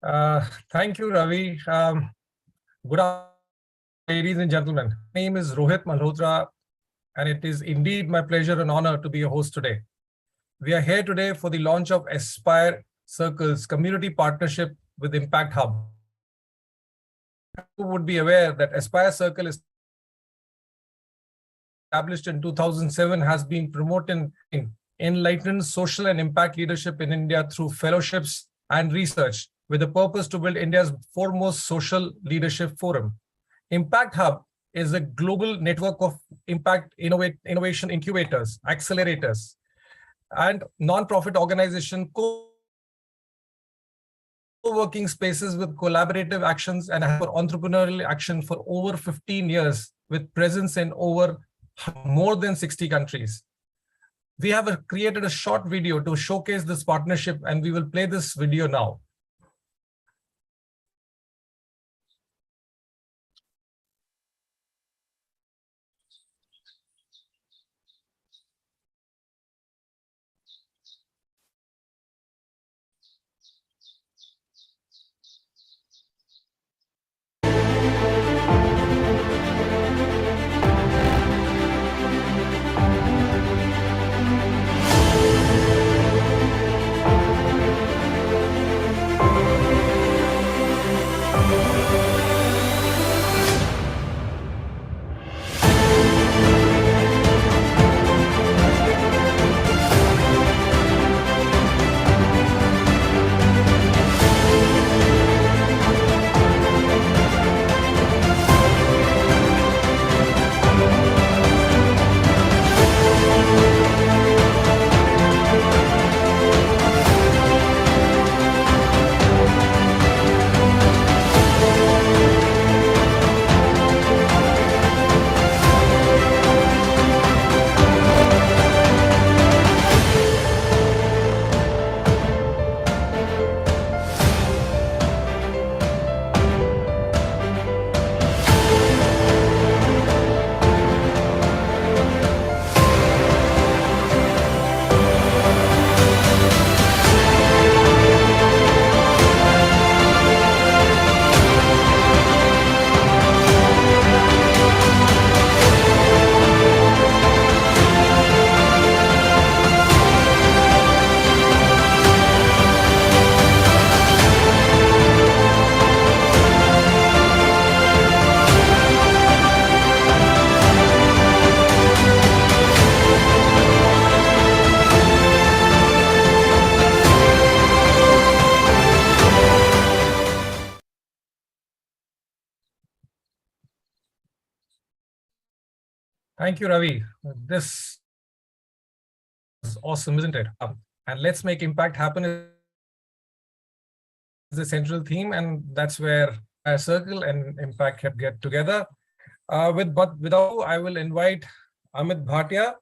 Thank you, Ravi. Good afternoon, ladies and gentlemen. My name is Rohit Malhotra, and it is indeed my pleasure and honor to be your host today. We are here today for the launch of Aspire Circle's community partnership with Impact Hub. You would be aware that Aspire Circle is established in 2007, has been promoting enlightened social and impact leadership in India through fellowships and research with the purpose to build India's foremost social leadership forum. Impact Hub is a global network of impact innovation incubators, accelerators, and non-profit organization co-working spaces with collaborative actions and for entrepreneurial action for over 15 years with presence in over more than 60 countries. We have created a short video to showcase this partnership, and we will play this video now. Thank you, Ravi. This is awesome, isn't it? And let's make impact happen is the central theme, and that's where our circle and impact can get together. Without, I will invite Amit Bhatia.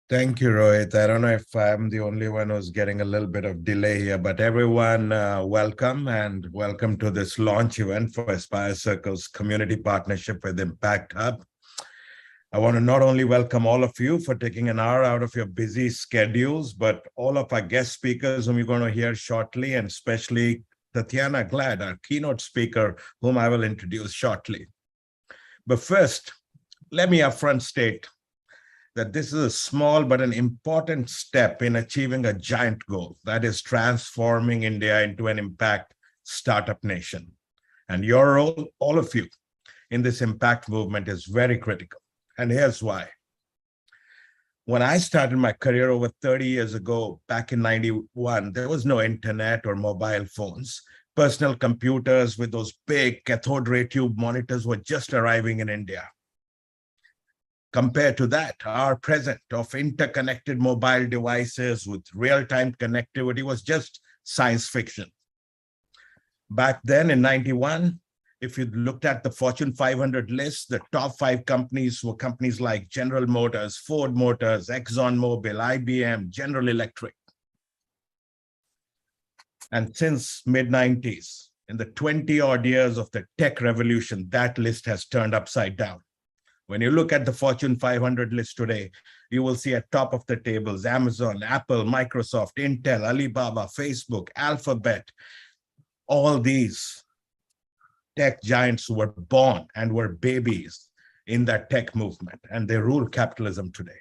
Thank you, Rohit. I don't know if I'm the only one who's getting a little bit of delay here, but everyone, welcome and welcome to this launch event for Aspire Circle's community partnership with Impact Hub. I want to not only welcome all of you for taking an hour out of your busy schedules, but all of our guest speakers whom you're going to hear shortly, and especially Tatiana Glad, our keynote speaker, whom I will introduce shortly. But first, let me upfront state that this is a small but an important step in achieving a giant goal, that is transforming India into an impact startup nation. And your role, all of you, in this impact movement is very critical. And here's why. When I started my career over 30 years ago, back in 91, there was no internet or mobile phones. Personal computers with those big cathode ray tube monitors were just arriving in India. Compared to that, our present of interconnected mobile devices with real-time connectivity was just science fiction. Back then in 91, if you looked at the Fortune 500 list, the top 5 companies were companies like General Motors, Ford Motors, ExxonMobil, IBM, General Electric. And since mid-90s, in the 20-odd years of the tech revolution, that list has turned upside down. When you look at the Fortune 500 list today, you will see at top of the tables, Amazon, Apple, Microsoft, Intel, Alibaba, Facebook, Alphabet. All these tech giants were born and were babies in that tech movement, and they rule capitalism today.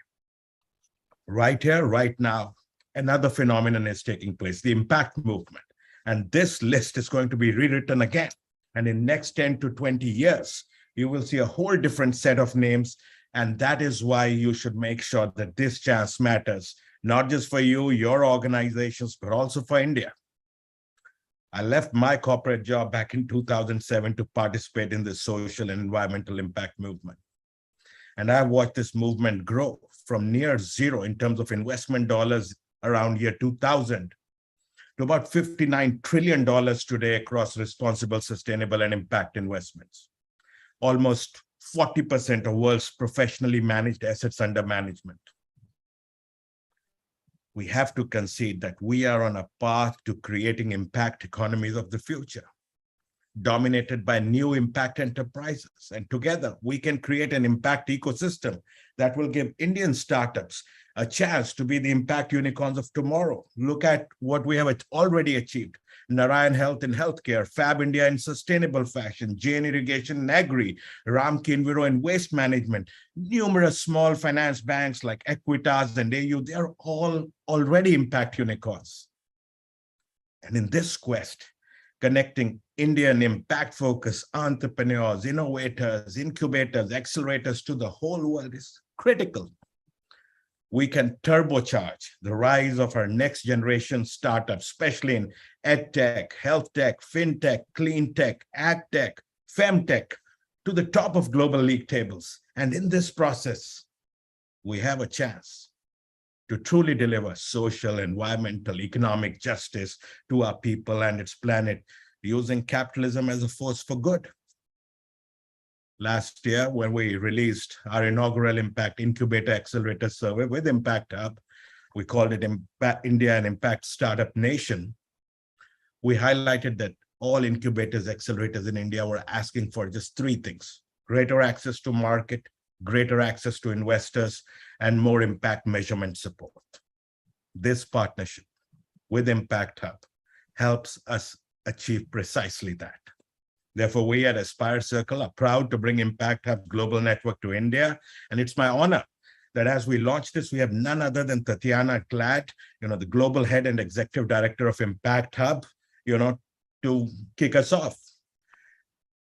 Right here, right now, another phenomenon is taking place, the impact movement. And this list is going to be rewritten again. And in next 10 to 20 years, you will see a whole different set of names. And that is why you should make sure that this chance matters, not just for you, your organizations, but also for India. I left my corporate job back in 2007 to participate in the social and environmental impact movement. And I've watched this movement grow from near zero in terms of investment dollars around year 2000 to about $59 trillion today across responsible, sustainable, and impact investments. Almost 40% of world's professionally managed assets under management. We have to concede that we are on a path to creating impact economies of the future, dominated by new impact enterprises. And together, we can create an impact ecosystem that will give Indian startups a chance to be the impact unicorns of tomorrow. Look at what we have already achieved. Narayan Health in healthcare, Fab India in sustainable fashion, Jain Irrigation in agri, Ramki Enviro in waste management, numerous small finance banks like Equitas and AU, they are all already impact unicorns. And in this quest, connecting Indian impact-focused entrepreneurs, innovators, incubators, accelerators to the whole world is critical. We can turbocharge the rise of our next generation startups, especially in edtech, health tech, fintech, clean tech, ag tech, femtech, to the top of global league tables. And in this process, we have a chance to truly deliver social, environmental, economic justice to our people and its planet, using capitalism as a force for good. Last year, when we released our inaugural Impact Incubator Accelerator Survey with Impact Hub, we called it India an Impact Startup Nation. We highlighted that all incubators, accelerators in India were asking for just three things: greater access to market, greater access to investors, and more impact measurement support. This partnership with Impact Hub helps us achieve precisely that. Therefore, we at Aspire Circle are proud to bring Impact Hub Global Network to India. And it's my honor that as we launch this, we have none other than Tatiana Glad, the global head and executive director of Impact Hub, to kick us off.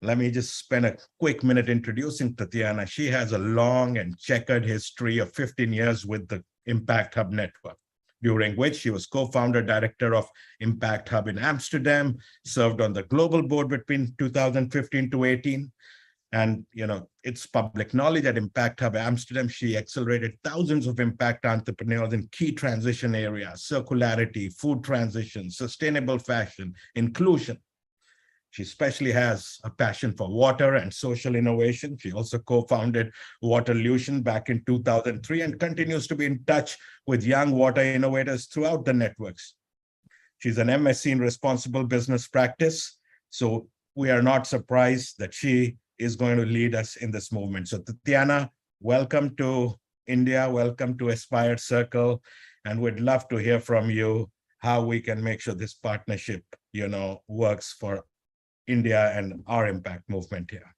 Let me just spend a quick minute introducing Tatiana. She has a long and checkered history of 15 years with the Impact Hub Network, during which she was co-founder director of Impact Hub in Amsterdam, served on the global board between 2015 to 18. And, it's public knowledge at Impact Hub Amsterdam, she accelerated thousands of impact entrepreneurs in key transition areas: circularity, food transition, sustainable fashion, inclusion. She especially has a passion for water and social innovation. She also co-founded Waterlution back in 2003 and continues to be in touch with young water innovators throughout the networks. She's an MSc in responsible business practice. So we are not surprised that she is going to lead us in this movement. So Tatiana, welcome to India. Welcome to Aspire Circle. And we'd love to hear from you how we can make sure this partnership, works for India and our impact movement here.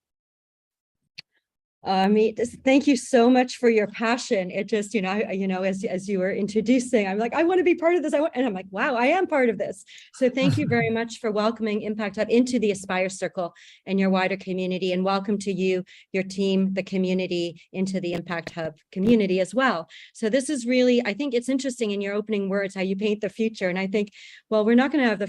Thank you so much for your passion. It just, as you were introducing, I'm like, I want to be part of this. And I'm like, wow, I am part of this. So thank you very much for welcoming Impact Hub into the Aspire Circle and your wider community. And welcome to you, your team, the community, into the Impact Hub community as well. So this is really, I think it's interesting in your opening words, how you paint the future. And I think, well, we're not going to have the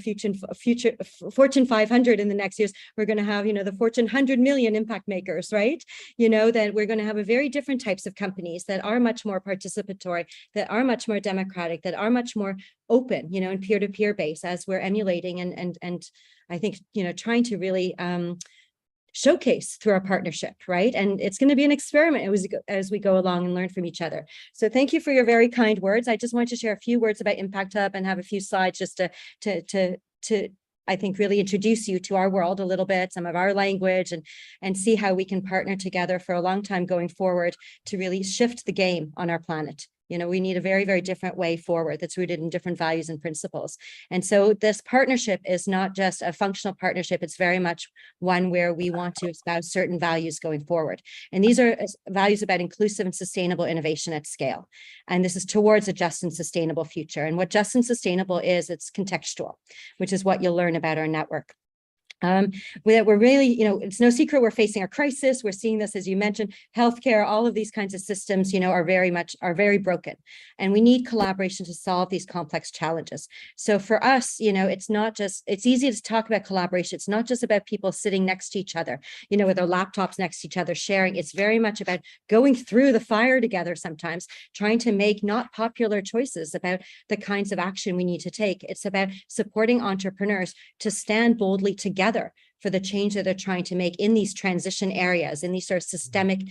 future Fortune 500 in the next years. We're going to have, the Fortune 100 million impact makers, right? That we're going to have a very different types of companies that are much more participatory, that are much more democratic, that are much more open, in peer-to-peer base, as we're emulating and I think, trying to really showcase through our partnership, right? And it's going to be an experiment as we go along and learn from each other. So thank you for your very kind words. I just want to share a few words about Impact Hub and have a few slides just to I think, really introduce you to our world a little bit, some of our language, and see how we can partner together for a long time going forward to really shift the game on our planet. We need a very, very different way forward that's rooted in different values and principles. And so this partnership is not just a functional partnership. It's very much one where we want to espouse certain values going forward. And these are values about inclusive and sustainable innovation at scale. And this is towards a just and sustainable future. And what just and sustainable is, it's contextual, which is what you'll learn about our network. We're really, it's no secret we're facing a crisis. We're seeing this, as you mentioned, healthcare, all of these kinds of systems, are very broken. And we need collaboration to solve these complex challenges. So for us, it's easy to talk about collaboration. It's not just about people sitting next to each other, with their laptops next to each other, sharing. It's very much about going through the fire together sometimes, trying to make not popular choices about the kinds of action we need to take. It's about supporting entrepreneurs to stand boldly together for the change that they're trying to make in these transition areas, in these sort of systemic,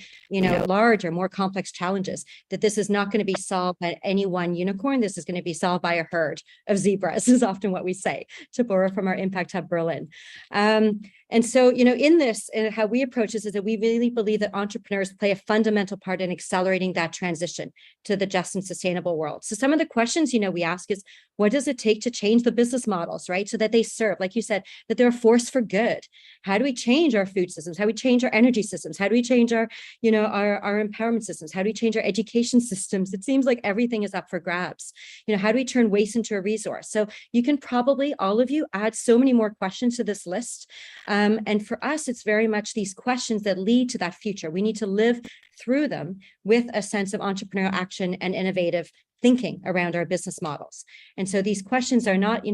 large or more complex challenges, that this is not going to be solved by any one unicorn. This is going to be solved by a herd of zebras, is often what we say, to borrow from our Impact Hub Berlin. And so, in this, and how we approach this is that we really believe that entrepreneurs play a fundamental part in accelerating that transition to the just and sustainable world. So some of the questions, we ask is, what does it take to change the business models, right? So that they serve, like you said, that they're a force for good. How do we change our food systems? How do we change our energy systems? How do we change our, our empowerment systems? How do we change our education systems? It seems like everything is up for grabs. How do we turn waste into a resource? So you can probably, all of you, add so many more questions to this list. And for us, it's very much these questions that lead to that future. We need to live through them with a sense of entrepreneurial action and innovative thinking around our business models. And so these questions are not,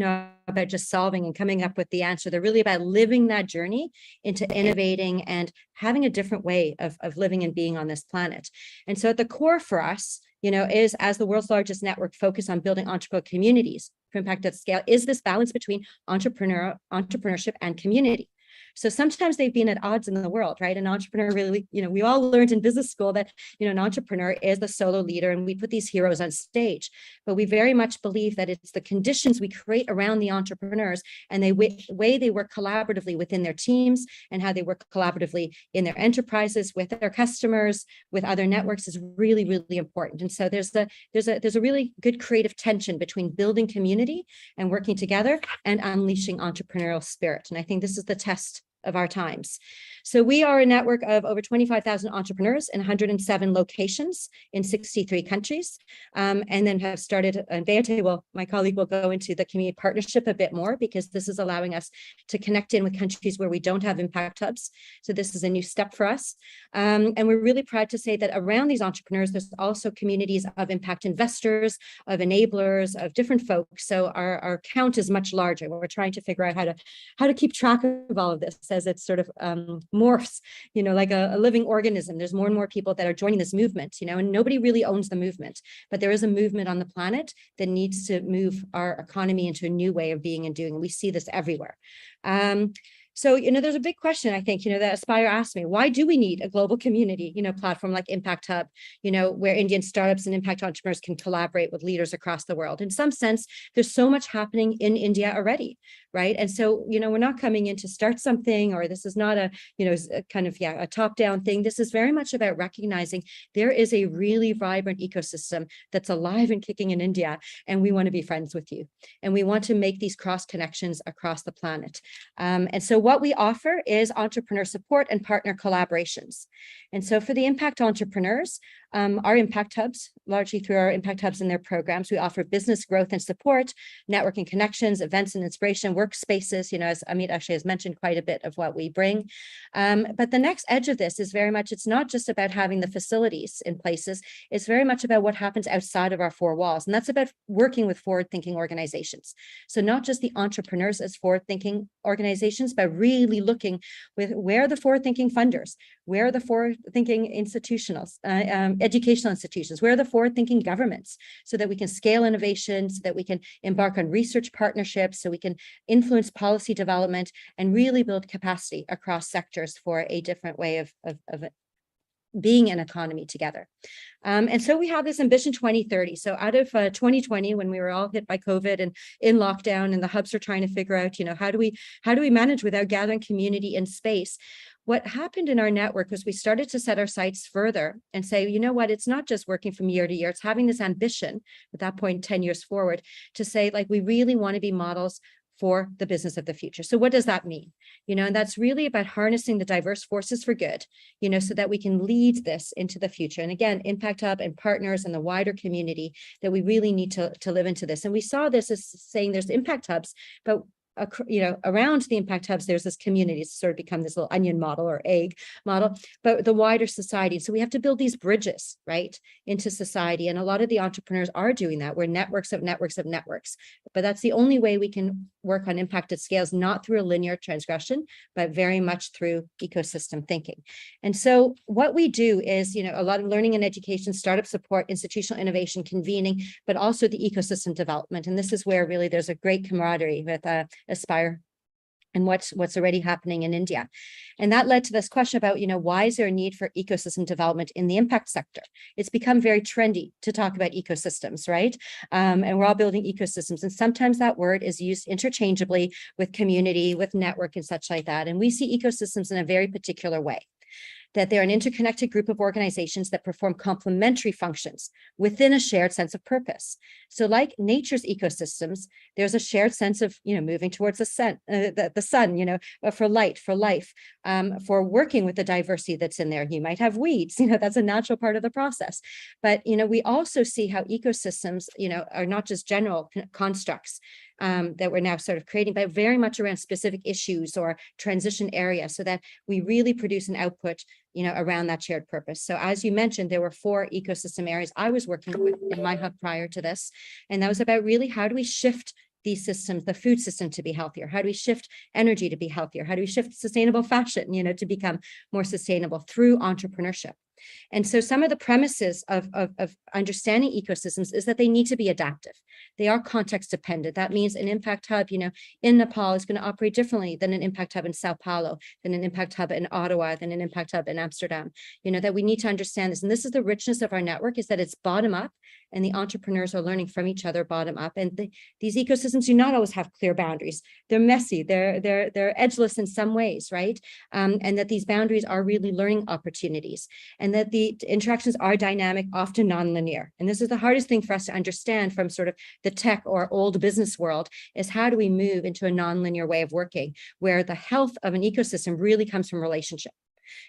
about just solving and coming up with the answer. They're really about living that journey into innovating and having a different way of living and being on this planet. And so at the core for us, is, as the world's largest network, focused on building entrepreneurial communities for impact at scale, is this balance between entrepreneurship and community. So sometimes they've been at odds in the world, right? An entrepreneur really, we all learned in business school that, an entrepreneur is the solo leader, and we put these heroes on stage. But we very much believe that it's the conditions we create around the entrepreneurs and the way they work collaboratively within their teams and how they work collaboratively in their enterprises, with their customers, with other networks is really, really important. And so there's a really good creative tension between building community and working together and unleashing entrepreneurial spirit. And I think this is the test of our times. So we are a network of over 25,000 entrepreneurs in 107 locations in 63 countries, and then have started, and Beate my colleague will go into the community partnership a bit more, because this is allowing us to connect in with countries where we don't have impact hubs. So this is a new step for us. And we're really proud to say that around these entrepreneurs, there's also communities of impact investors, of enablers, of different folks. So our count is much larger. We're trying to figure out how to keep track of all of this as it sort of morphs, like a living organism. There's more and more people that are joining this movement, and nobody really owns the movement, but there is a movement on the planet that needs to move our economy into a new way of being and doing. And we see this everywhere. So, there's a big question, I think, that Aspire asked me, why do we need a global community, platform like Impact Hub, where Indian startups and impact entrepreneurs can collaborate with leaders across the world? In some sense, there's so much happening in India already, right? And so, we're not coming in to start something, or this is not a top-down thing. This is very much about recognizing there is a really vibrant ecosystem that's alive and kicking in India, and we want to be friends with you. And we want to make these cross connections across the planet. And so what we offer is entrepreneur support and partner collaborations. And so for the impact entrepreneurs, our impact hubs, largely through our impact hubs and their programs, we offer business growth and support, networking connections, events and inspiration, workspaces, as Amit actually has mentioned quite a bit of what we bring. But the next edge of this is very much, it's not just about having the facilities in places, it's very much about what happens outside of our four walls. And that's about working with forward-thinking organizations. So not just the entrepreneurs as forward-thinking organizations, but really looking with where are the forward-thinking funders, where are the forward-thinking institutionals, educational institutions, where are the forward-thinking governments, so that we can scale innovation, so that we can embark on research partnerships, so we can influence policy development and really build capacity across sectors for a different way of being an economy together. And so we have this Ambition 2030. So out of 2020, when we were all hit by COVID and in lockdown, and the hubs are trying to figure out, how do we manage without gathering community in space? What happened in our network was we started to set our sights further and say, you know what, it's not just working from year to year, it's having this ambition at that point, 10 years forward, to say, like, we really want to be models for the business of the future. So what does that mean? And that's really about harnessing the diverse forces for good, so that we can lead this into the future. And again, Impact Hub and partners and the wider community, that we really need to live into this. And we saw this as saying there's Impact Hubs, but around the Impact Hubs, there's this community. It's sort of become this little onion model or egg model, but the wider society. So we have to build these bridges, right, into society. And a lot of the entrepreneurs are doing that. We're networks of networks of networks. But that's the only way we can work on impact at scales, not through a linear transgression, but very much through ecosystem thinking. And so what we do is, a lot of learning and education, startup support, institutional innovation, convening, but also the ecosystem development. And this is where really there's a great camaraderie with Aspire and what's already happening in India. And that led to this question about, why is there a need for ecosystem development in the impact sector? It's become very trendy to talk about ecosystems, right? And we're all building ecosystems. And sometimes that word is used interchangeably with community, with network and such like that. And we see ecosystems in a very particular way, that they're an interconnected group of organizations that perform complementary functions within a shared sense of purpose. So like nature's ecosystems, there's a shared sense of, moving towards the sun, for light, for life, for working with the diversity that's in there. You might have weeds, that's a natural part of the process. But, we also see how ecosystems, are not just general constructs that we're now sort of creating, but very much around specific issues or transition areas, so that we really produce an output, around that shared purpose. So as you mentioned, there were 4 ecosystem areas I was working with in my hub prior to this. And that was about really, how do we shift these systems, the food system, to be healthier? How do we shift energy to be healthier? How do we shift sustainable fashion, to become more sustainable through entrepreneurship? And so some of the premises of understanding ecosystems is that they need to be adaptive. They are context dependent. That means an impact hub, in Nepal is going to operate differently than an impact hub in Sao Paulo, than an impact hub in Ottawa, than an impact hub in Amsterdam. That we need to understand this. And this is the richness of our network, is that it's bottom up, and the entrepreneurs are learning from each other bottom up. And these ecosystems do not always have clear boundaries. They're messy. They're edgeless in some ways, right? And that these boundaries are really learning opportunities, and that the interactions are dynamic, often nonlinear. And this is the hardest thing for us to understand from sort of the tech or old business world, is how do we move into a nonlinear way of working, where the health of an ecosystem really comes from relationship,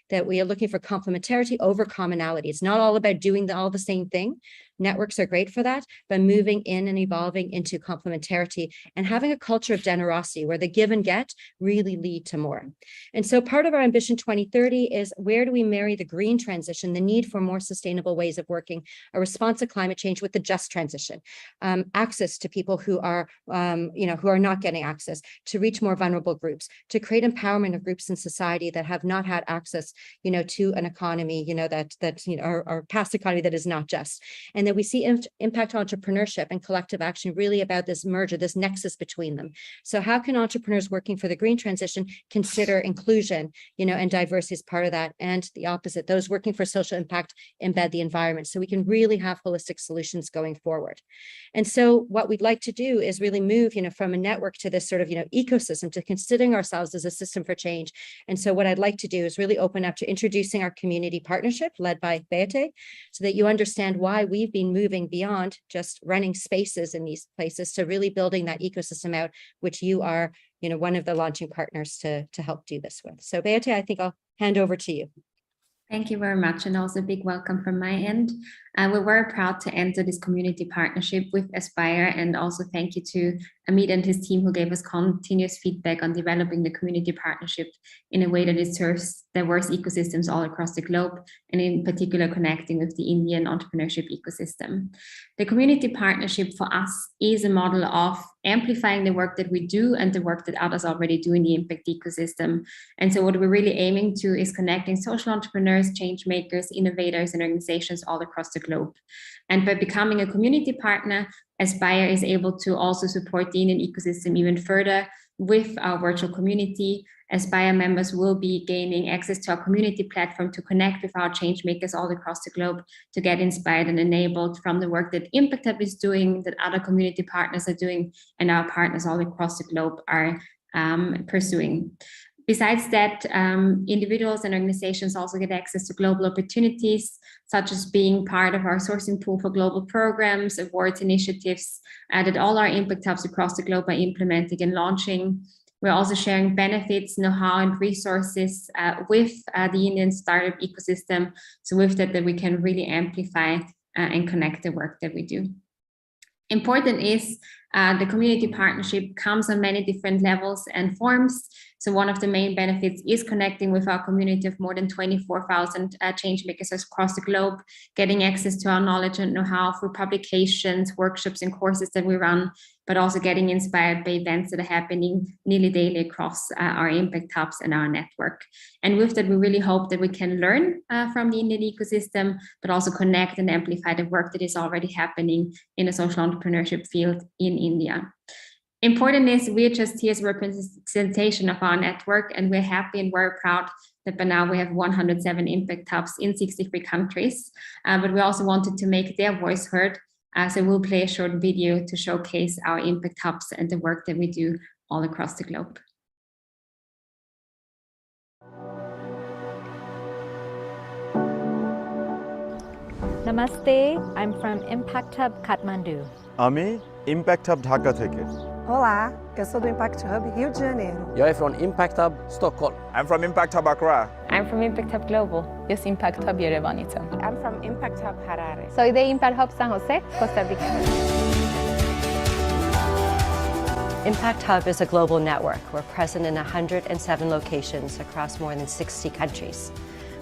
that we are looking for complementarity over commonality. It's not all about doing all the same thing. Networks are great for that, but moving in and evolving into complementarity and having a culture of generosity, where the give and get really lead to more. And so part of our Ambition 2030 is, where do we marry the green transition, the need for more sustainable ways of working, a response to climate change, with the just transition, access to people who are, who are not getting access, to reach more vulnerable groups, to create empowerment of groups in society that have not had access, to an economy, our past economy that is not just. And that we see impact entrepreneurship and collective action really about this merger, this nexus between them. So how can entrepreneurs working for the green transition consider inclusion, and diversity as part of that, and the opposite, those working for social impact embed the environment, so we can really have holistic solutions going forward. And so what we'd like to do is really move, from a network to this sort of, ecosystem, to considering ourselves as a system for change. And so what I'd like to do is really open up to introducing our community partnership led by Beate, so that you understand why we've been moving beyond just running spaces in these places to really building that ecosystem out, which you are, one of the launching partners to help do this with. So Beate, I think I'll hand over to you. Thank you very much, and also a big welcome from my end. We're very proud to enter this community partnership with Aspire, and also thank you to Amit and his team, who gave us continuous feedback on developing the community partnership in a way that it serves diverse ecosystems all across the globe, and in particular connecting with the Indian entrepreneurship ecosystem. The community partnership for us is a model of amplifying the work that we do and the work that others already do in the impact ecosystem. And so what we're really aiming to is connecting social entrepreneurs, change makers, innovators, and organizations all across the globe. And by becoming a community partner, Aspire is able to also support the Indian ecosystem even further with our virtual community. Aspire members will be gaining access to our community platform to connect with our change makers all across the globe, to get inspired and enabled from the work that Impact Hub is doing, that other community partners are doing, and our partners all across the globe are pursuing. Besides that, individuals and organizations also get access to global opportunities, such as being part of our sourcing pool for global programs, awards, initiatives that all our Impact Hubs across the globe are implementing and launching. We're also sharing benefits, know-how, and resources with the Indian startup ecosystem. So with that we can really amplify and connect the work that we do. Important is the community partnership comes on many different levels and forms. So one of the main benefits is connecting with our community of more than 24,000 change makers across the globe, getting access to our knowledge and know-how through publications, workshops, and courses that we run, but also getting inspired by events that are happening nearly daily across our Impact Hubs and our network. And with that, we really hope that we can learn from the Indian ecosystem, but also connect and amplify the work that is already happening in the social entrepreneurship field in India. Important is we're just here as a representation of our network, and we're happy and very proud that by now we have 107 Impact Hubs in 63 countries, but we also wanted to make their voice heard. So we'll play a short video to showcase our Impact Hubs and the work that we do all across the globe. Namaste, I'm from Impact Hub Kathmandu. আমি Impact Hub Dhaka থেকে। Olá, eu sou do Impact Hub Rio de Janeiro. Jag är från Impact Hub Stockholm. I'm from Impact Hub Accra. I'm from Impact Hub Global. Yo soy Impact Hub Yerevan. I'm from Impact Hub Harare. Soy de Impact Hub San Jose, Costa Rica. Impact Hub is a global network. We're present in 107 locations across more than 60 countries.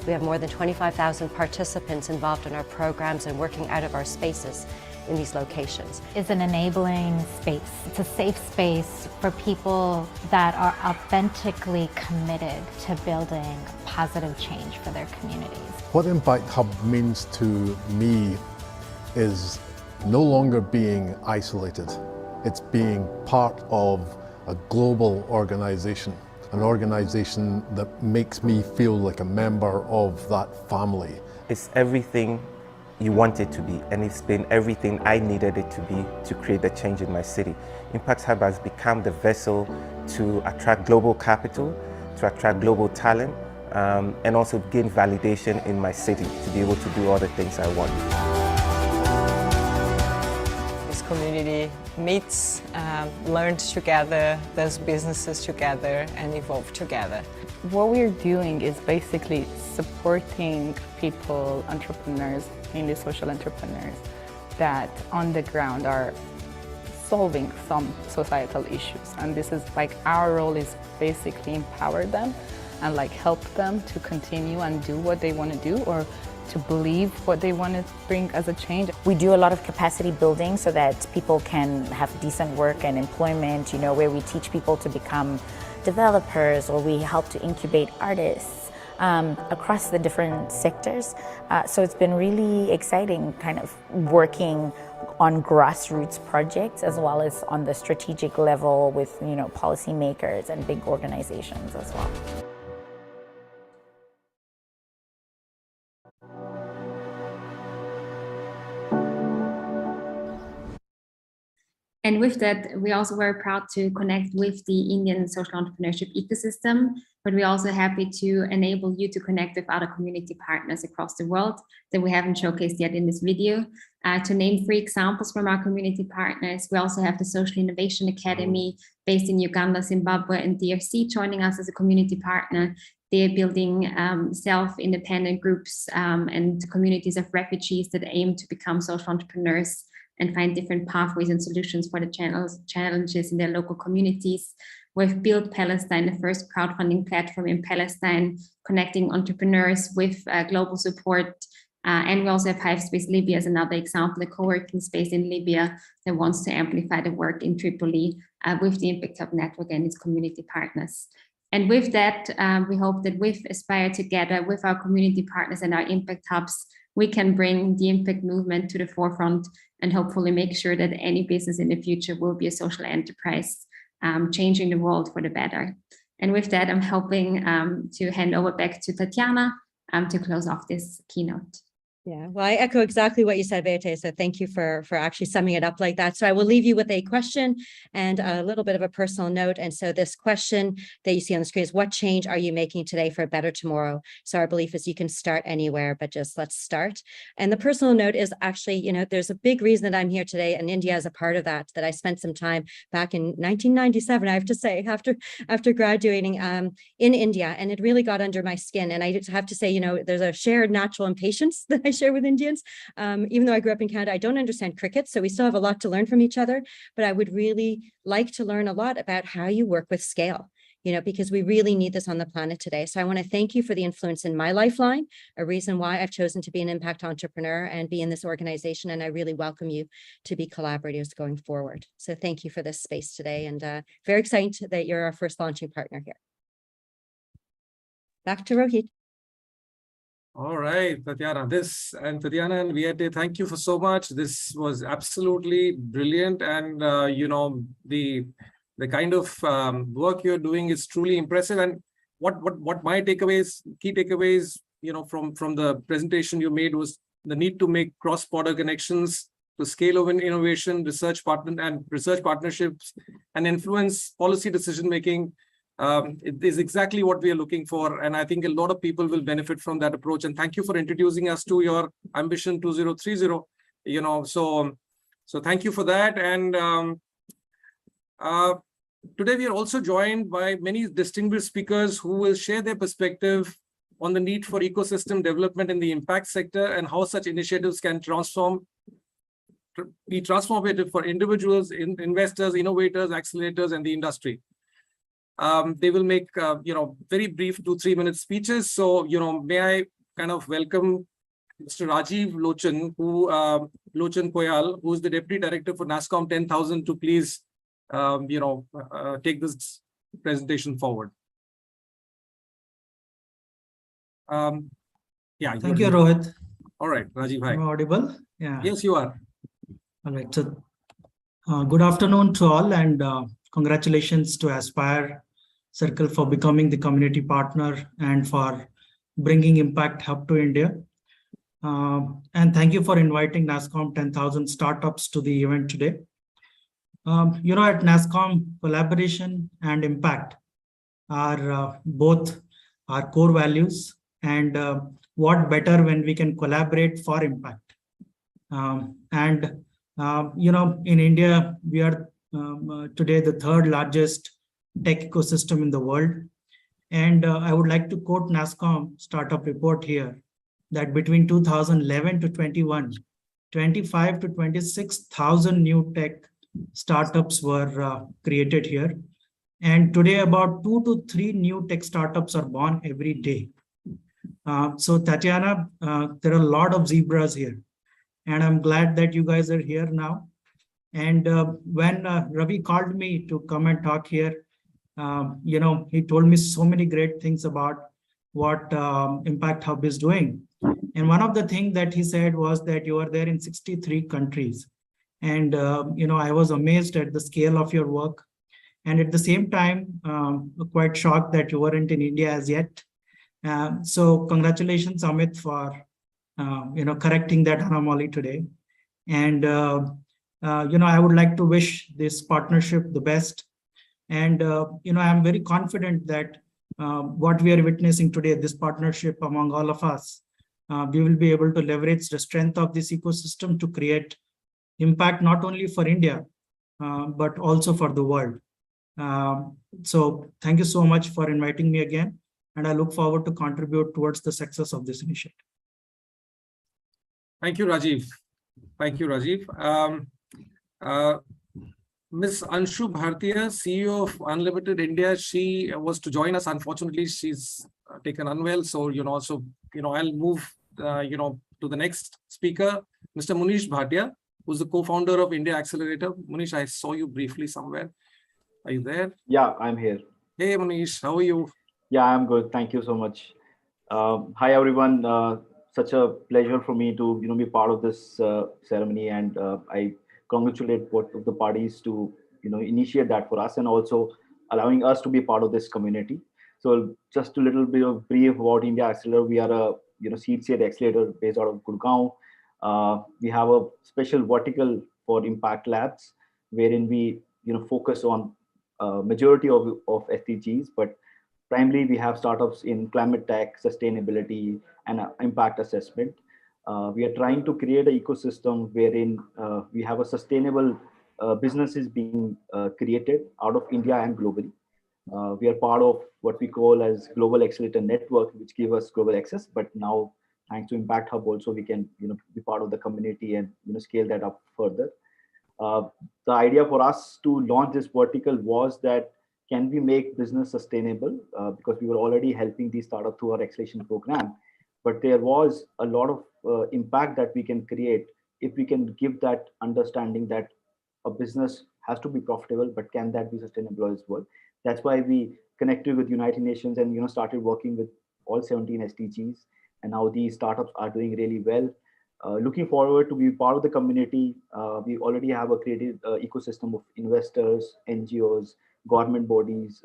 We have more than 25,000 participants involved in our programs and working out of our spaces in these locations. It's an enabling space. It's a safe space for people that are authentically committed to building positive change for their communities. What Impact Hub means to me is no longer being isolated. It's being part of a global organization, an organization that makes me feel like a member of that family. It's everything you want it to be, and it's been everything I needed it to be to create the change in my city. Impact Hub has become the vessel to attract global capital, to attract global talent, and also gain validation in my city to be able to do all the things I want. This community meets, learns together, does businesses together, and evolve together. What we're doing is basically supporting people, entrepreneurs, mainly social entrepreneurs, that on the ground are solving some societal issues. And this is like our role is basically empower them and like help them to continue and do what they want to do or to believe what they want to bring as a change. We do a lot of capacity building so that people can have decent work and employment, you know, where we teach people to become developers, or we help to incubate artists across the different sectors. So it's been really exciting kind of working on grassroots projects as well as on the strategic level with, you know, policymakers and big organizations as well. And with that, we also were proud to connect with the Indian social entrepreneurship ecosystem, but we're also happy to enable you to connect with other community partners across the world that we haven't showcased yet in this video. To name 3 examples from our community partners, we also have the Social Innovation Academy based in Uganda, Zimbabwe, and DRC joining us as a community partner. They're building self-independent groups and communities of refugees that aim to become social entrepreneurs and find different pathways and solutions for the challenges in their local communities. We've built Palestine, the first crowdfunding platform in Palestine, connecting entrepreneurs with global support. And we also have Hivespace Libya as another example, a co-working space in Libya that wants to amplify the work in Tripoli with the Impact Hub network and its community partners. And with that, we hope that with Aspire together, with our community partners and our Impact Hubs, we can bring the impact movement to the forefront and hopefully make sure that any business in the future will be a social enterprise changing the world for the better. And with that, I'm hoping to hand over back to Tatiana to close off this keynote. Yeah, well, I echo exactly what you said, Beate. So thank you for actually summing it up like that. So I will leave you with a question and a little bit of a personal note. And so this question that you see on the screen is, what change are you making today for a better tomorrow? So our belief is you can start anywhere, but just let's start. And the personal note is actually, you know, there's a big reason that I'm here today, and India is a part of that, that I spent some time back in 1997, I have to say, after graduating in India, and it really got under my skin. And I have to say, you know, there's a shared natural impatience that I share with Indians. Even though I grew up in Canada, I don't understand cricket, so we still have a lot to learn from each other, but I would really like to learn a lot about how you work with scale, you know, because we really need this on the planet today. So I want to thank you for the influence in my lifeline, a reason why I've chosen to be an impact entrepreneur and be in this organization. And I really welcome you to be collaborators going forward. So thank you for this space today, and very excited that you're our first launching partner here. Back to Rohit. All right, Tatiana, Tatiana and Viete, thank you for so much. This was absolutely brilliant. And, you know, the kind of work you're doing is truly impressive. And what my key takeaways, you know, from the presentation you made was the need to make cross-border connections to scale over innovation, research partnerships, and influence policy decision-making. It is exactly what we are looking for. And I think a lot of people will benefit from that approach. And thank you for introducing us to your Ambition 2030, you know, so thank you for that. And today we are also joined by many distinguished speakers who will share their perspective on the need for ecosystem development in the impact sector and how such initiatives can be transformative for individuals, investors, innovators, accelerators, and the industry. They will make, you know, very brief 2-3 minute speeches. So, you know, may I kind of welcome Mr. Rajiv Lochan Koyal, who is the Deputy Director for NASSCOM 10,000, to please, you know, take this presentation forward. Yeah. Thank you, Rohit. All right, Rajiv, hi. Am I audible? Yeah. Yes, you are. All right. So, good afternoon to all, and congratulations to Aspire Circle for becoming the community partner and for bringing Impact Hub to India. And thank you for inviting NASSCOM 10,000 startups to the event today. You know, at NASSCOM, collaboration and impact are both our core values, and what better when we can collaborate for impact. You know, in India, we are today the third largest tech ecosystem in the world. And I would like to quote NASSCOM startup report here, that between 2011 to 21, 25 to 26,000 new tech startups were created here. And today about 2 to 3 new tech startups are born every day. So Tatiana, there are a lot of zebras here, and I'm glad that you guys are here now. And when Ravi called me to come and talk here, you know, he told me so many great things about what Impact Hub is doing. And one of the things that he said was that you are there in 63 countries. And, you know, I was amazed at the scale of your work. And at the same time, quite shocked that you weren't in India as yet. So congratulations, Amit, for, you know, correcting that anomaly today. And, you know, I would like to wish this partnership the best. And, you know, I'm very confident that what we are witnessing today, this partnership among all of us, we will be able to leverage the strength of this ecosystem to create impact not only for India, but also for the world. So thank you so much for inviting me again, and I look forward to contribute towards the success of this initiative. Thank you, Rajiv. Thank you, Rajiv. Ms. Anshu Bhartiya, CEO of Unlimited India, she was to join us. Unfortunately, she's taken unwell. So, I'll move, to the next speaker, Mr. Munish Bhatia, who's the co-founder of India Accelerator. Munish, I saw you briefly somewhere. Are you there? Yeah, I'm here. Hey, Munish, how are you? Yeah, I'm good. Thank you so much. Hi, everyone. Such a pleasure for me to, be part of this ceremony, and I congratulate both of the parties to, initiate that for us, and also allowing us to be part of this community. So just a little bit of brief about India Accelerator. We are a seed accelerator based out of Gurgaon. We have a special vertical for impact labs, wherein we focus on majority of SDGs, but primarily we have startups in climate tech, sustainability, and impact assessment. We are trying to create an ecosystem wherein we have a sustainable businesses being created out of India and globally. We are part of what we call as Global Accelerator Network, which give us global access. But now, thanks to Impact Hub, also we can be part of the community and scale that up further. The idea for us to launch this vertical was that can we make business sustainable? Because we were already helping these startups through our acceleration program, but there was a lot of impact that we can create if we can give that understanding that a business has to be profitable, but can that be sustainable as well? That's why we connected with United Nations and started working with all 17 SDGs, and now these startups are doing really well. Looking forward to be part of the community. We already have a created ecosystem of investors, NGOs, government bodies.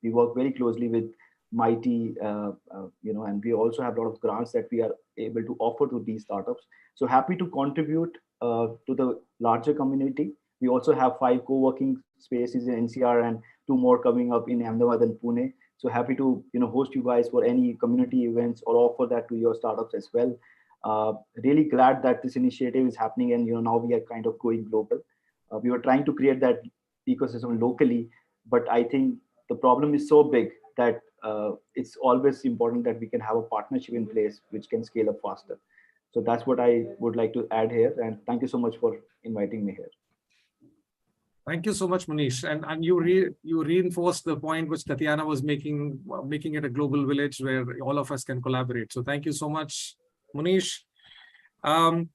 We work very closely with Mighty, and we also have a lot of grants that we are able to offer to these startups. So happy to contribute to the larger community. We also have 5 co-working spaces in NCR and 2 more coming up in Ahmedabad and Pune. So happy to host you guys for any community events or offer that to your startups as well. Really glad that this initiative is happening, and now we are kind of going global. We were trying to create that ecosystem locally, but I think the problem is so big that it's always important that we can have a partnership in place which can scale up faster. So that's what I would like to add here, and thank you so much for inviting me here. Thank you so much, Manish. And you reinforced the point which Tatiana was making it a global village where all of us can collaborate. So thank you so much, Manish.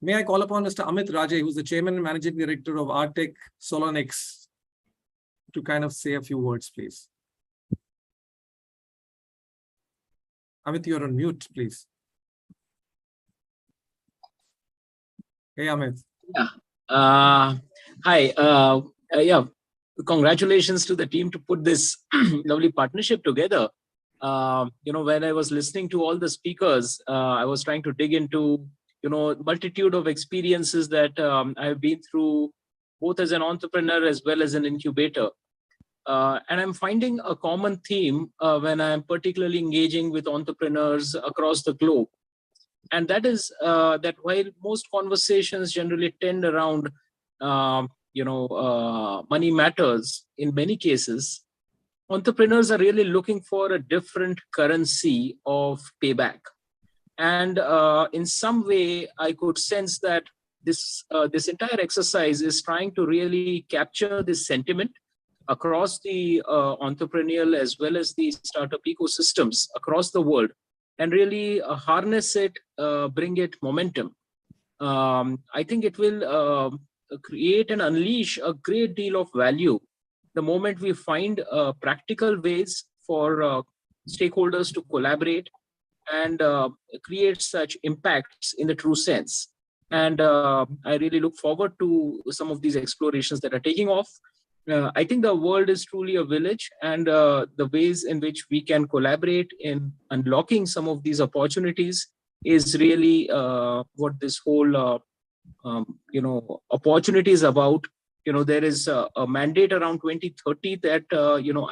May I call upon Mr. Amit Raje, who's the Chairman and Managing Director of Artec Solonix, to kind of say a few words, please. Amit, you're on mute, please. Hey, Amit. Yeah. Hi. Yeah. Congratulations to the team to put this lovely partnership together. When I was listening to all the speakers, I was trying to dig into, multitude of experiences that I've been through, both as an entrepreneur as well as an incubator. And I'm finding a common theme when I'm particularly engaging with entrepreneurs across the globe. And that is that while most conversations generally tend around, money matters in many cases, entrepreneurs are really looking for a different currency of payback. And in some way, I could sense that this entire exercise is trying to really capture this sentiment across the entrepreneurial as well as the startup ecosystems across the world, and really harness it, bring it momentum. I think it will create and unleash a great deal of value the moment we find practical ways for stakeholders to collaborate and create such impacts in the true sense. And I really look forward to some of these explorations that are taking off. I think the world is truly a village, and the ways in which we can collaborate in unlocking some of these opportunities is really what this whole opportunity is about. There is a mandate around 2030 that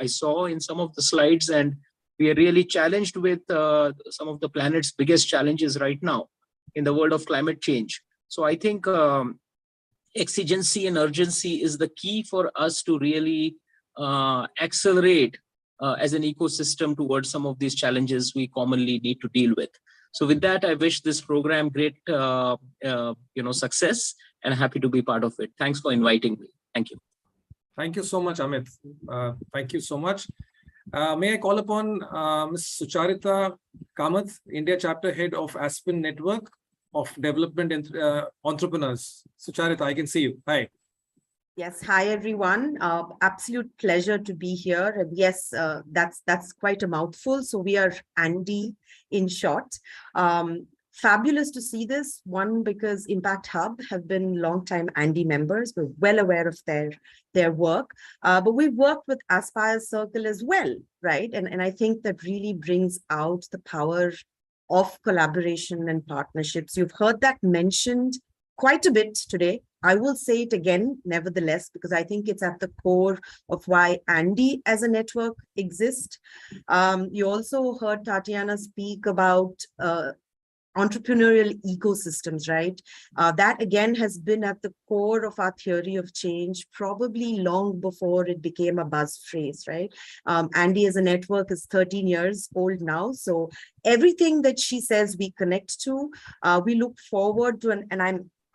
I saw in some of the slides, and we are really challenged with some of the planet's biggest challenges right now in the world of climate change. So I think exigency and urgency is the key for us to really accelerate as an ecosystem towards some of these challenges we commonly need to deal with. So with that, I wish this program great success, and happy to be part of it. Thanks for inviting me. Thank you. Thank you so much, Amit. Thank you so much. May I call upon Ms. Sucharita Kamath, India Chapter Head of Aspen Network of Development Entrepreneurs. Sucharita, I can see you. Hi. Yes, hi everyone. Absolute pleasure to be here. Yes, that's quite a mouthful. So we are Andy in short. fabulous to see this. One, because Impact Hub have been longtime Andy members. We're well aware of their work, but we've worked with Aspire Circle as well, right? And I think that really brings out the power of collaboration and partnerships. You've heard that mentioned quite a bit today. I will say it again, nevertheless, because I think it's at the core of why Andy as a network exists. You also heard Tatiana speak about entrepreneurial ecosystems, right? That again has been at the core of our theory of change, probably long before it became a buzz phrase, right? Andy as a network is 13 years old now. So everything that she says we connect to, we look forward to, and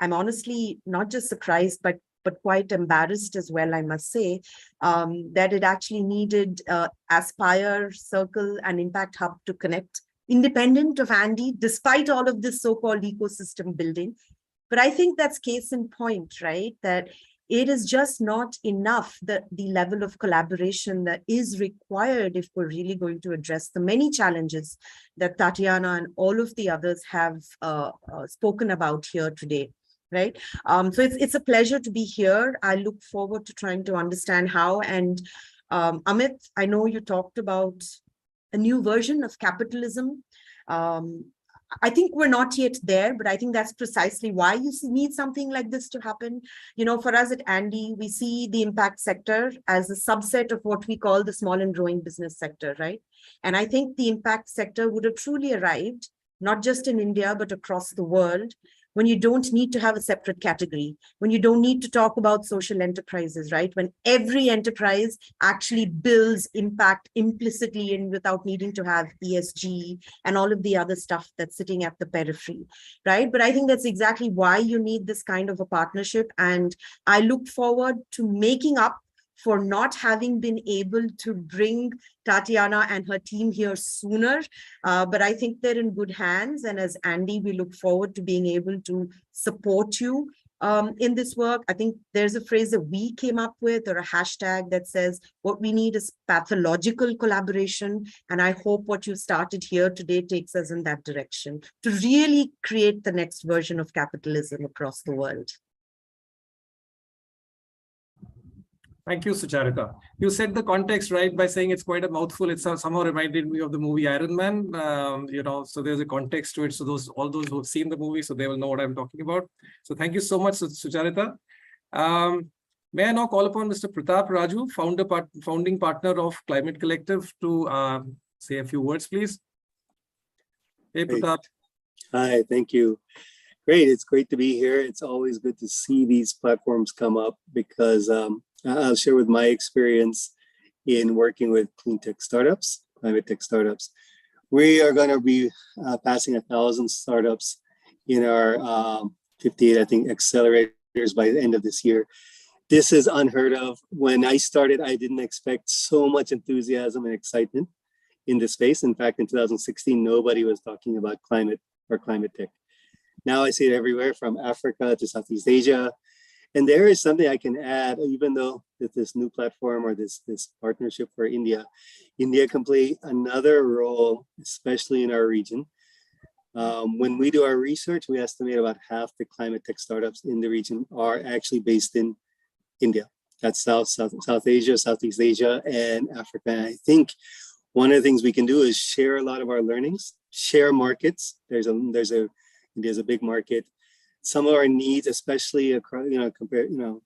I'm honestly not just surprised, but quite embarrassed as well, I must say, that it actually needed Aspire, Circle, and Impact Hub to connect, independent of Andy, despite all of this so-called ecosystem building. But I think that's case in point, right? That it is just not enough, the level of collaboration that is required if we're really going to address the many challenges that Tatiana and all of the others have spoken about here today. Right. So it's a pleasure to be here. I look forward to trying to understand how. And Amit, I know you talked about a new version of capitalism. I think we're not yet there, but I think that's precisely why you need something like this to happen. You know, for us at Andy, we see the impact sector as a subset of what we call the small and growing business sector, right? And I think the impact sector would have truly arrived, not just in India, but across the world, when you don't need to have a separate category, when you don't need to talk about social enterprises, right? When every enterprise actually builds impact implicitly and without needing to have ESG and all of the other stuff that's sitting at the periphery, right? But I think that's exactly why you need this kind of a partnership. And I look forward to making up for not having been able to bring Tatiana and her team here sooner. But I think they're in good hands. And as Andy, we look forward to being able to support you in this work. I think there's a phrase that we came up with, or a hashtag that says, what we need is pathological collaboration. And I hope what you started here today takes us in that direction to really create the next version of capitalism across the world. Thank you, Sucharita. You set the context right by saying it's quite a mouthful. It somehow reminded me of the movie Iron Man. You know, so there's a context to it. So all those who've seen the movie, so they will know what I'm talking about. So thank you so much, Sucharita. May I now call upon Mr. Pratap Raju, founding partner of Climate Collective, to say a few words, please. Hey, Pratap. Hi, thank you. Great, it's great to be here. It's always good to see these platforms come up because I'll share with my experience in working with clean tech startups, climate tech startups. We are going to be passing 1,000 startups in our 58, I think, accelerators by the end of this year. This is unheard of. When I started, I didn't expect so much enthusiasm and excitement in this space. In fact, in 2016, nobody was talking about climate or climate tech. Now I see it everywhere, from Africa to Southeast Asia. And there is something I can add, even though that this new platform or this partnership for India can play another role, especially in our region. When we do our research, we estimate about half the climate tech startups in the region are actually based in India. That's South Asia, Southeast Asia, and Africa. And I think one of the things we can do is share a lot of our learnings, share markets. India's a big market. Some of our needs, especially across,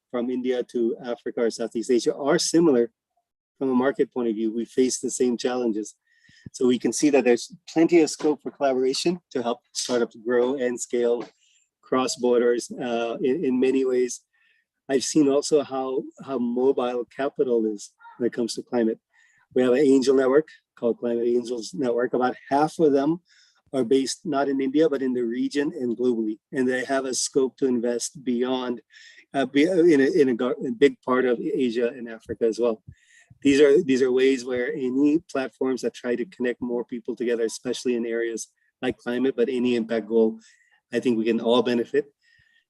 from India to Africa or Southeast Asia, are similar from a market point of view. We face the same challenges. So we can see that there's plenty of scope for collaboration to help startups grow and scale cross borders in many ways. I've seen also how mobile capital is when it comes to climate. We have an angel network called Climate Angels Network. About half of them are based not in India, but in the region and globally. And they have a scope to invest beyond, in a big part of Asia and Africa as well. These are ways where any platforms that try to connect more people together, especially in areas like climate, but any impact goal, I think we can all benefit.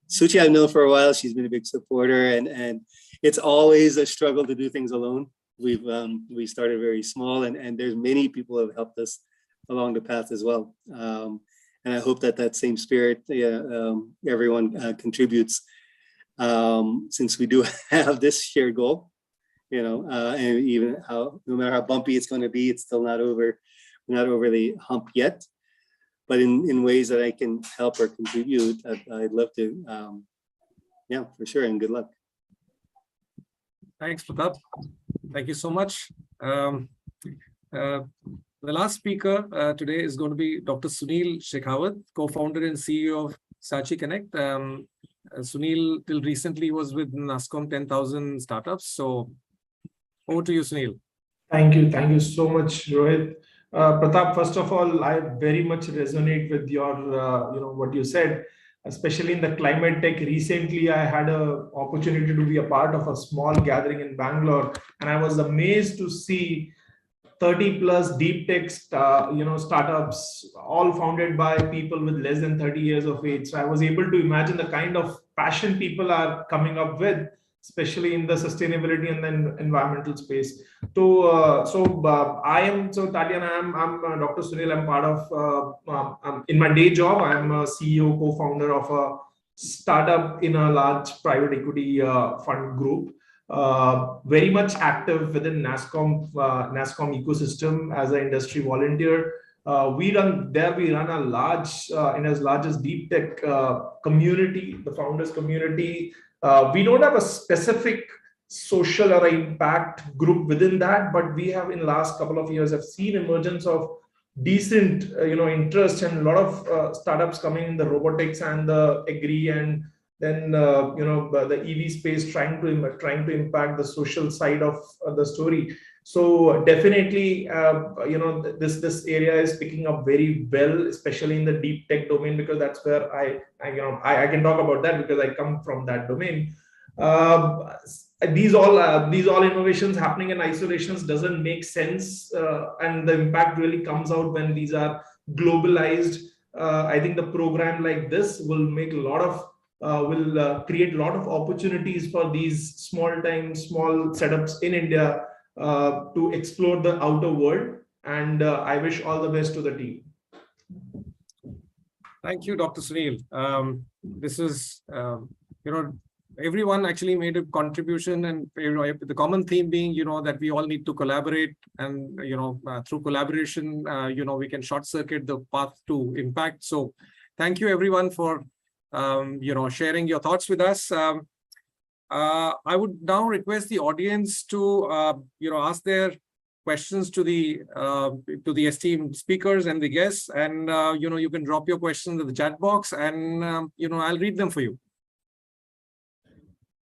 Suchi, I've known for a while. She's been a big supporter, and it's always a struggle to do things alone. We started very small, and there's many people who have helped us along the path as well. And I hope that that same spirit, everyone contributes, since we do have this shared goal, and even no matter how bumpy it's going to be, it's still not over the hump yet. But in ways that I can help or contribute, I'd love to. Yeah, for sure, and good luck. Thanks, Pratap. Thank you so much. The last speaker today is going to be Dr. Sunil Shekhawat, co-founder and CEO of Sachi Connect. Sunil till recently was with NASSCOM 10,000 startups. So over to you, Sunil. Thank you so much, Rohit. Pratap, first of all, I very much resonate with your, what you said, especially in the climate tech. Recently, I had an opportunity to be a part of a small gathering in Bangalore, and I was amazed to see 30 plus deep tech, startups, all founded by people with less than 30 years of age. So I was able to imagine the kind of passion people are coming up with, especially in the sustainability and the environmental space. Tatiana, I'm Dr. Sunil. I'm part of, in my day job, I'm a CEO, co-founder of a startup in a large private equity fund group. Very much active within NASSCOM ecosystem as an industry volunteer. We run a large, as large as deep tech community, the founders community. We don't have a specific social or impact group within that, but we have in the last couple of years have seen emergence of decent, interest and a lot of startups coming in the robotics and the agri and then the EV space trying to impact the social side of the story. So definitely, this area is picking up very well, especially in the deep tech domain, because that's where I can talk about that because I come from that domain. These all innovations happening in isolations doesn't make sense, and the impact really comes out when these are globalized. I think the program like this will make a lot of create a lot of opportunities for these small setups in India to explore the outer world. And I wish all the best to the team. Thank you, Dr. Sunil. This is, everyone actually made a contribution, and the common theme being, that we all need to collaborate, and through collaboration, we can short circuit the path to impact. So, thank you everyone for sharing your thoughts with us. I would now request the audience to ask their questions to the esteemed speakers and the guests, and you can drop your questions in the chat box, and I'll read them for you.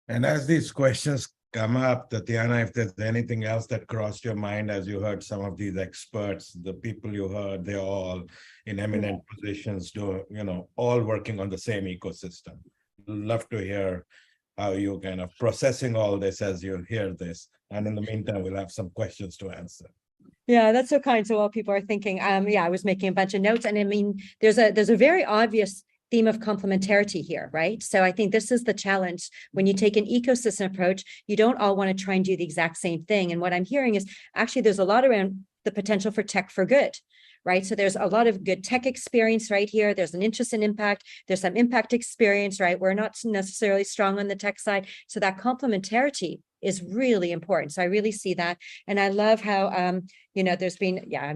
And as these questions come up, Tatiana, if there's anything else that crossed your mind as you heard some of these experts, the people you heard, they're all in eminent positions, all working on the same ecosystem. Love to hear how you're kind of processing all this as you hear this. And in the meantime, we'll have some questions to answer. Yeah, that's so kind. So while people are thinking, I was making a bunch of notes, and I mean, there's a very obvious theme of complementarity here, right? So I think this is the challenge. When you take an ecosystem approach, you don't all want to try and do the exact same thing. And what I'm hearing is actually there's a lot around the potential for tech for good, right? So there's a lot of good tech experience right here. There's an interest in impact. There's some impact experience, right? We're not necessarily strong on the tech side. So that complementarity is really important. So I really see that. And I love how, there's been,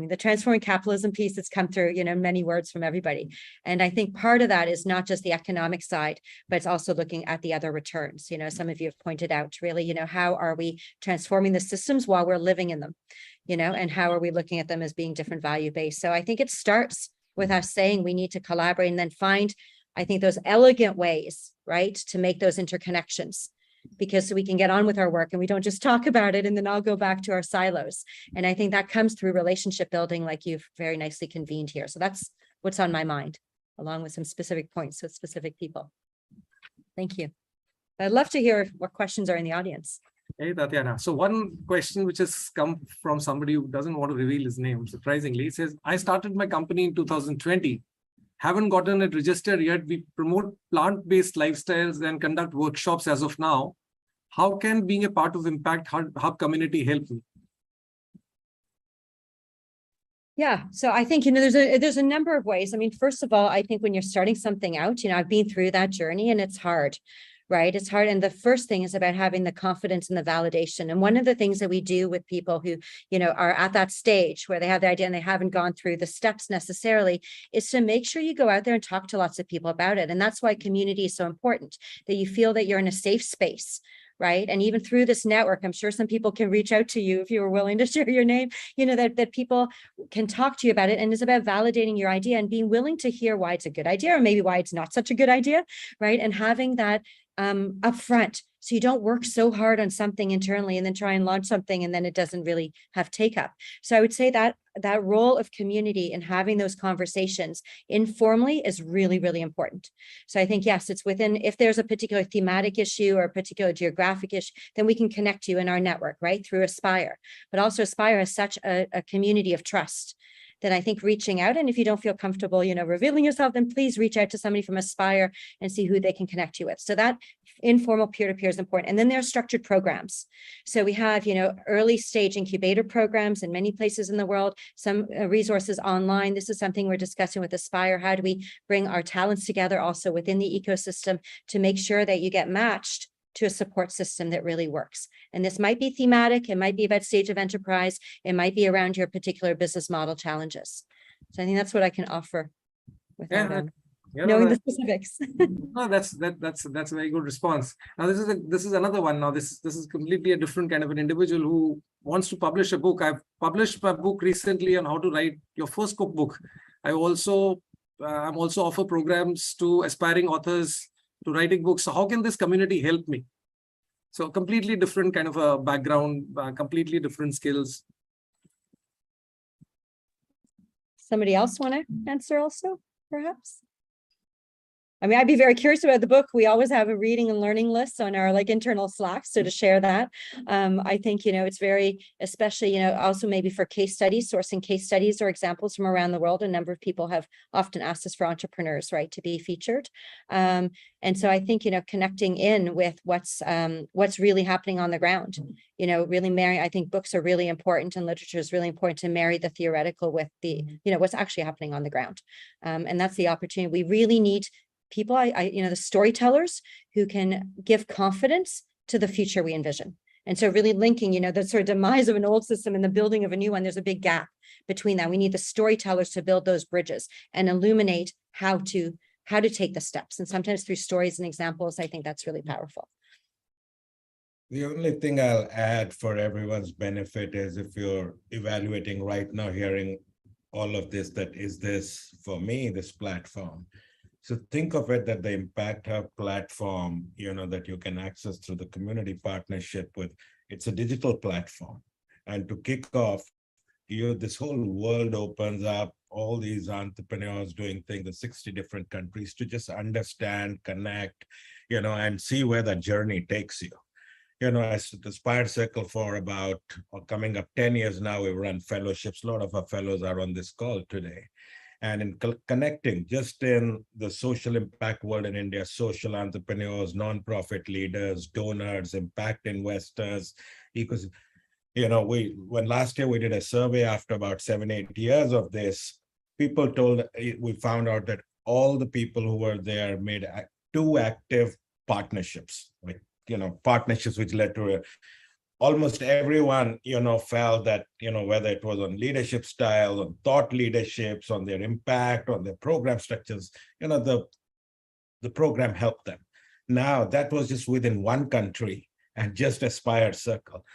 the transforming capitalism piece that's come through, many words from everybody. And I think part of that is not just the economic side, but it's also looking at the other returns. Some of you have pointed out really, how are we transforming the systems while we're living in them, and how are we looking at them as being different value-based? So I think it starts with us saying we need to collaborate and then find, I think, those elegant ways, right, to make those interconnections, because so we can get on with our work and we don't just talk about it and then I'll go back to our silos. And I think that comes through relationship building, like you've very nicely convened here. So that's what's on my mind, along with some specific points with specific people. Thank you. I'd love to hear what questions are in the audience. Hey, Tatiana. So one question which has come from somebody who doesn't want to reveal his name, surprisingly, it says, I started my company in 2020. Haven't gotten it registered yet. We promote plant-based lifestyles and conduct workshops as of now. How can being a part of Impact Hub community help me? Yeah, so I think, there's a number of ways. I mean, first of all, I think when you're starting something out, I've been through that journey and it's hard, right? It's hard. And the first thing is about having the confidence and the validation. And one of the things that we do with people who, are at that stage where they have the idea and they haven't gone through the steps necessarily is to make sure you go out there and talk to lots of people about it. And that's why community is so important, that you feel that you're in a safe space. Right. And even through this network, I'm sure some people can reach out to you if you were willing to share your name, that people can talk to you about it. And it's about validating your idea and being willing to hear why it's a good idea or maybe why it's not such a good idea. Right. And having that upfront. So you don't work so hard on something internally and then try and launch something and then it doesn't really have take up. So I would say that that role of community and having those conversations informally is really, really important. So I think, yes, it's within, if there's a particular thematic issue or a particular geographic issue, then we can connect you in our network, right, through Aspire. But also Aspire has such a community of trust that I think reaching out, and if you don't feel comfortable, revealing yourself, then please reach out to somebody from Aspire and see who they can connect you with. So that informal peer-to-peer is important. And then there are structured programs. So we have, early stage incubator programs in many places in the world, some resources online. This is something we're discussing with Aspire. How do we bring our talents together also within the ecosystem to make sure that you get matched to a support system that really works. And this might be thematic, it might be about stage of enterprise, it might be around your particular business model challenges. So I think that's what I can offer without knowing the specifics. No, that's a very good response. Now this is another one. Now this is completely a different kind of an individual who wants to publish a book. I've published my book recently on how to write your first cookbook. I'm also offer programs to aspiring authors to writing books. So how can this community help me? So completely different kind of a background, completely different skills. Somebody else want to answer also, perhaps? I mean, I'd be very curious about the book. We always have a reading and learning list on our internal Slack. So to share that, I think, it's very, especially, also maybe for case studies, sourcing case studies or examples from around the world. A number of people have often asked us for entrepreneurs, right, to be featured. And so I think, connecting in with what's really happening on the ground, really marry, I think books are really important and literature is really important to marry the theoretical with the, what's actually happening on the ground. And that's the opportunity. We really need people, the storytellers who can give confidence to the future we envision. And so really linking, the sort of demise of an old system and the building of a new one, there's a big gap between that. We need the storytellers to build those bridges and illuminate how to take the steps. And sometimes through stories and examples, I think that's really powerful. The only thing I'll add for everyone's benefit is if you're evaluating right now, hearing all of this, that is this for me, this platform. So think of it that the Impact Hub platform, that you can access through the community partnership with, it's a digital platform. And to kick off, this whole world opens up, all these entrepreneurs doing things in 60 different countries to just understand, connect, and see where the journey takes you. As the Aspire Circle for about coming up 10 years now, we've run fellowships. A lot of our fellows are on this call today. And in connecting just in the social impact world in India, social entrepreneurs, nonprofit leaders, donors, impact investors, because, when last year we did a survey after about 7-8 years of this, we found out that all the people who were there made 2 active partnerships, partnerships which led to almost everyone, felt that, whether it was on leadership style, on thought leaderships, on their impact, on their program structures, the program helped them. Now, that was just within one country and just Aspire Circle.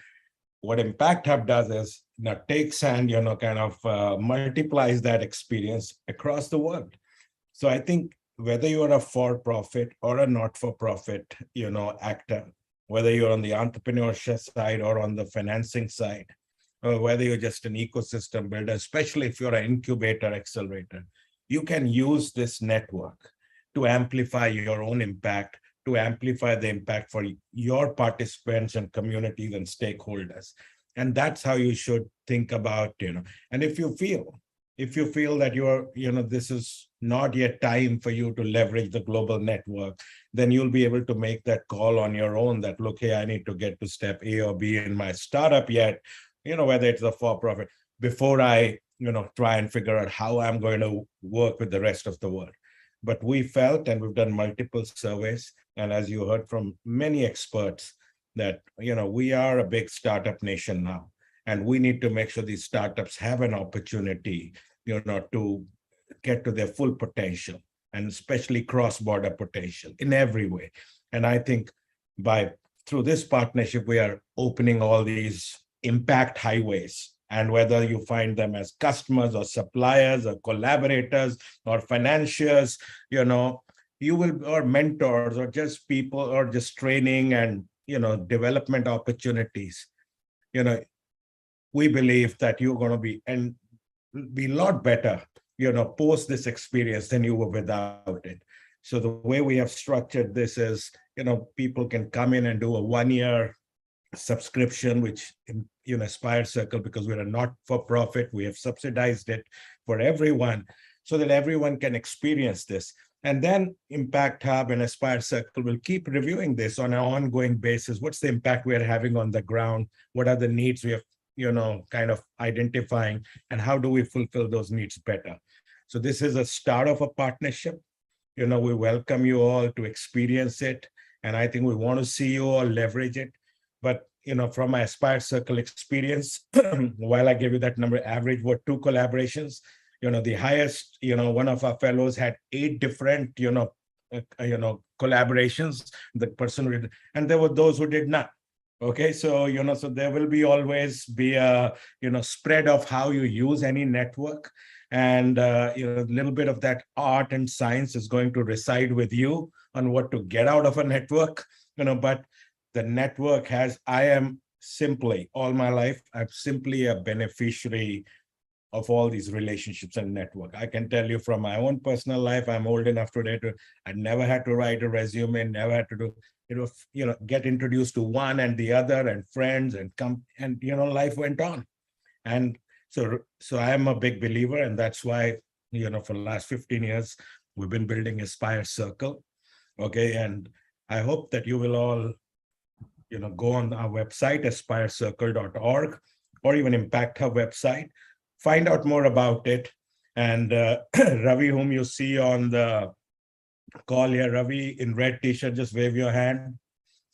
What Impact Hub does is, takes and, multiplies that experience across the world. So I think whether you're a for-profit or a not-for-profit, actor, whether you're on the entrepreneurship side or on the financing side, or whether you're just an ecosystem builder, especially if you're an incubator accelerator, you can use this network to amplify your own impact, to amplify the impact for your participants and communities and stakeholders. And that's how you should think about, and if you feel that this is not yet time for you to leverage the global network, then you'll be able to make that call on your own that, look, hey, I need to get to step A or B in my startup yet, whether it's a for-profit. before I, try and figure out how I'm going to work with the rest of the world. But we felt, and we've done multiple surveys, and as you heard from many experts, that, we are a big startup nation now, and we need to make sure these startups have an opportunity, to get to their full potential, and especially cross-border potential in every way. And I think through this partnership, we are opening all these impact highways. And whether you find them as customers or suppliers or collaborators or financiers, you will, or mentors, or just people, or just training and, development opportunities. We believe that you're going to be a lot better, post this experience than you were without it. So the way we have structured this is, people can come in and do a 1-year subscription, which, Aspire Circle, because we're a not-for-profit, we have subsidized it for everyone so that everyone can experience this. And then Impact Hub and Aspire Circle will keep reviewing this on an ongoing basis. What's the impact we're having on the ground? What are the needs we have, kind of identifying, and how do we fulfill those needs better? So this is a start of a partnership. We welcome you all to experience it. And I think we want to see you all leverage it. But, from my Aspire Circle experience, while I gave you that number, average were 2 collaborations. The highest, one of our fellows had 8 different, collaborations, the person, and there were those who did not. Okay, so, so there will be always be a, spread of how you use any network. And, a little bit of that art and science is going to reside with you on what to get out of a network, but the network I am simply, all my life, I'm simply a beneficiary of all these relationships and network. I can tell you from my own personal life, I'm old enough today I never had to write a resume, never had to do, get introduced to one and the other and friends and life went on. And so I am a big believer, and that's why, for the last 15 years, we've been building Aspire Circle. Okay, and I hope that you will all, go on our website, aspirecircle.org, or even Impact Hub website, find out more about it. And Ravi, whom you see on the call here, Ravi in red t-shirt, just wave your hand